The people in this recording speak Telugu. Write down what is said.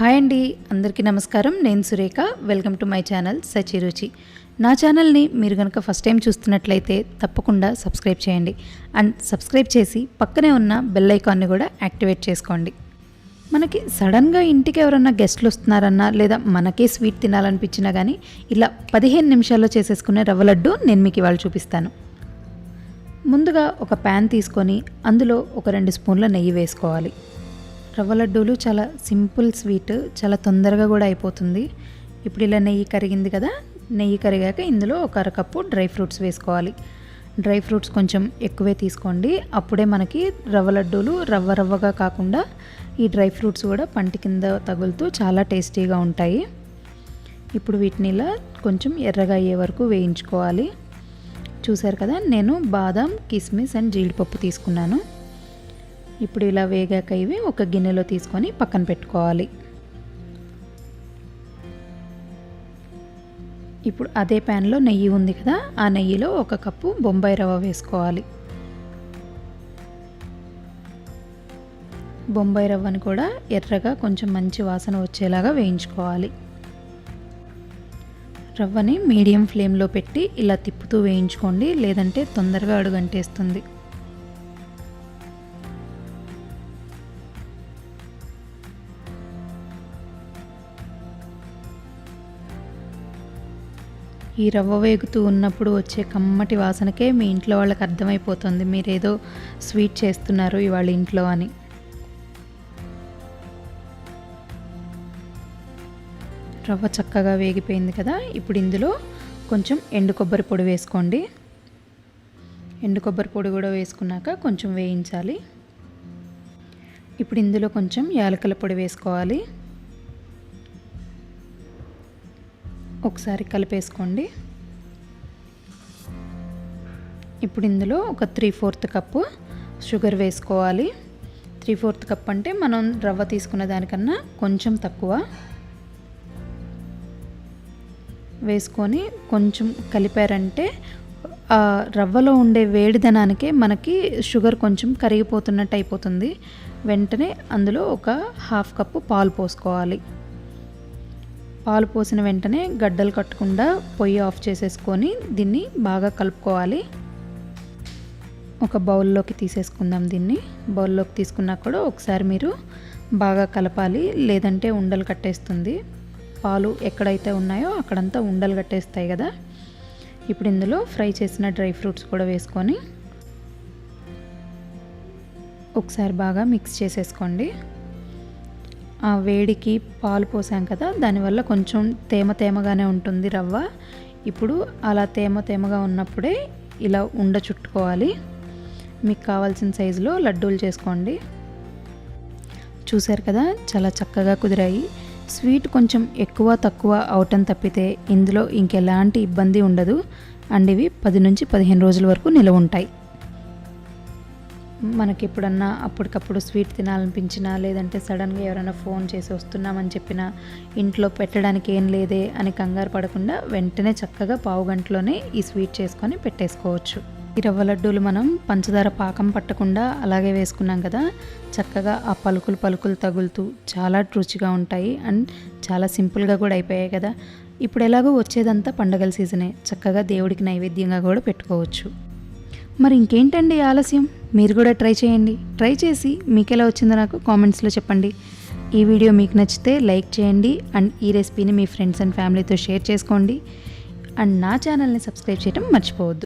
హాయ్ అండి, అందరికీ నమస్కారం. నేను Surekha. Welcome to my channel Sachi Ruchi. నా ఛానల్ని మీరు కనుక ఫస్ట్ టైం చూస్తున్నట్లయితే తప్పకుండా సబ్స్క్రైబ్ చేయండి. అండ్ సబ్స్క్రైబ్ చేసి పక్కనే ఉన్న బెల్ ఐకాన్ని కూడా యాక్టివేట్ చేసుకోండి. మనకి సడన్గా ఇంటికి ఎవరన్నా గెస్ట్లు వస్తున్నారన్నా లేదా మనకే స్వీట్ తినాలనిపించినా కానీ ఇలా 15 నిమిషాల్లో చేసేసుకునే రవ్వ లడ్డు నేను మీకు ఇవాళ చూపిస్తాను. ముందుగా ఒక ప్యాన్ తీసుకొని అందులో ఒక 2 స్పూన్ల నెయ్యి వేసుకోవాలి. రవ్వ లడ్డూలు చాలా సింపుల్ స్వీట్, చాలా తొందరగా కూడా అయిపోతుంది. ఇప్పుడు ఇలా నెయ్యి కరిగింది కదా, నెయ్యి కరిగాక ఇందులో ఒక అరకప్పు డ్రై ఫ్రూట్స్ వేసుకోవాలి. డ్రై ఫ్రూట్స్ కొంచెం ఎక్కువే తీసుకోండి, అప్పుడే మనకి రవ్వ లడ్డూలు రవ్వగా కాకుండా ఈ డ్రై ఫ్రూట్స్ కూడా పంటి కింద తగులుతూ చాలా టేస్టీగా ఉంటాయి. ఇప్పుడు వీటిని ఇలా కొంచెం ఎర్రగా అయ్యే వరకు వేయించుకోవాలి. చూసారు కదా, నేను బాదం, కిస్మిస్ అండ్ జీడిపప్పు తీసుకున్నాను. ఇప్పుడు ఇలా వేగాక ఇవి ఒక గిన్నెలో తీసుకొని పక్కన పెట్టుకోవాలి. ఇప్పుడు అదే ప్యాన్లో నెయ్యి ఉంది కదా, ఆ నెయ్యిలో 1 కప్పు బొంబాయి రవ్వ వేసుకోవాలి. బొంబాయి రవ్వని కూడా ఎర్రగా కొంచెం మంచి వాసన వచ్చేలాగా వేయించుకోవాలి. రవ్వని మీడియం ఫ్లేమ్లో పెట్టి ఇలా తిప్పుతూ వేయించుకోండి, లేదంటే తొందరగా అడుగంటేస్తుంది. ఈ రవ్వ వేగుతూ ఉన్నప్పుడు వచ్చే కమ్మటి వాసనకే మీ ఇంట్లో వాళ్ళకి అర్థమైపోతుంది మీరేదో స్వీట్ చేస్తున్నారు ఇవాళ ఇంట్లో అని. రవ్వ చక్కగా వేగిపోయింది కదా, ఇప్పుడు ఇందులో కొంచెం ఎండు కొబ్బరి పొడి వేసుకోండి. ఎండు కొబ్బరి పొడి కూడా వేసుకున్నాక కొంచెం వేయించాలి. ఇప్పుడు ఇందులో కొంచెం యాలకుల పొడి వేసుకోవాలి. ఒకసారి కలిపేసుకోండి. ఇప్పుడు ఇందులో ఒక 3/4 కప్పు షుగర్ వేసుకోవాలి. 3/4 కప్ అంటే మనం రవ్వ తీసుకున్న దానికన్నా కొంచెం తక్కువ వేసుకొని కొంచెం కలిపారంటే ఆ రవ్వలో ఉండే వేడిదనానికే మనకి షుగర్ కొంచెం కరిగిపోతున్నట్టు అయిపోతుంది. వెంటనే అందులో ఒక 1/2 కప్పు పాలు పోసుకోవాలి. పాలు పోసిన వెంటనే గడ్డలు కట్టకుండా పొయ్యి ఆఫ్ చేసేసుకొని దీన్ని బాగా కలుపుకోవాలి. ఒక బౌల్లోకి తీసేసుకుందాం. దీన్ని బౌల్లోకి తీసుకున్నా కూడా ఒకసారి మీరు బాగా కలపాలి, లేదంటే ఉండలు కట్టేస్తుంది. పాలు ఎక్కడైతే ఉన్నాయో అక్కడంతా ఉండలు కట్టేస్తాయి కదా. ఇప్పుడు ఇందులో ఫ్రై చేసిన డ్రై ఫ్రూట్స్ కూడా వేసుకొని ఒకసారి బాగా మిక్స్ చేసేసుకోండి. ఆ వేడికి పాలు పోసాం కదా, దానివల్ల కొంచెం తేమగానే ఉంటుంది రవ్వ. ఇప్పుడు అలా తేమగా ఉన్నప్పుడే ఇలా ఉండ చుట్టుకోవాలి. మీకు కావాల్సిన సైజులో లడ్డూలు చేసుకోండి. చూసారు కదా, చాలా చక్కగా కుదిరాయి. స్వీట్ కొంచెం ఎక్కువ తక్కువ అవటం తప్పితే ఇందులో ఇంకెలాంటి ఇబ్బంది ఉండదు. అండ్ ఇవి 10 నుంచి 15 రోజుల వరకు నిలవ ఉంటాయి. మనకి ఎప్పుడన్నా అప్పటికప్పుడు స్వీట్ తినాలనిపించినా, లేదంటే సడన్గా ఎవరైనా ఫోన్ చేసి వస్తున్నామని చెప్పినా, ఇంట్లో పెట్టడానికి ఏం లేదే అని కంగారు పడకుండా వెంటనే చక్కగా పావు గంటలోనే ఈ స్వీట్ చేసుకొని పెట్టేసుకోవచ్చు. ఈ రవ్వ లడ్డూలు మనం పంచదార పాకం పట్టకుండా అలాగే వేసుకున్నాం కదా, చక్కగా ఆ పలుకులు తగులుతూ చాలా రుచిగా ఉంటాయి. అండ్ చాలా సింపుల్గా కూడా అయిపోయాయి కదా. ఇప్పుడు ఎలాగో వచ్చేదంతా పండగల సీజనే, చక్కగా దేవుడికి నైవేద్యంగా కూడా పెట్టుకోవచ్చు. మరి ఇంకేంటండి ఆలస్యం, మీరు కూడా ట్రై చేయండి. ట్రై చేసి మీకు ఎలా వచ్చిందో నాకు కామెంట్స్లో చెప్పండి. ఈ వీడియో మీకు నచ్చితే లైక్ చేయండి. అండ్ ఈ రెసిపీని మీ ఫ్రెండ్స్ అండ్ ఫ్యామిలీతో షేర్ చేసుకోండి. అండ్ నా ఛానల్ని సబ్స్క్రైబ్ చేయడం మర్చిపోవద్దు.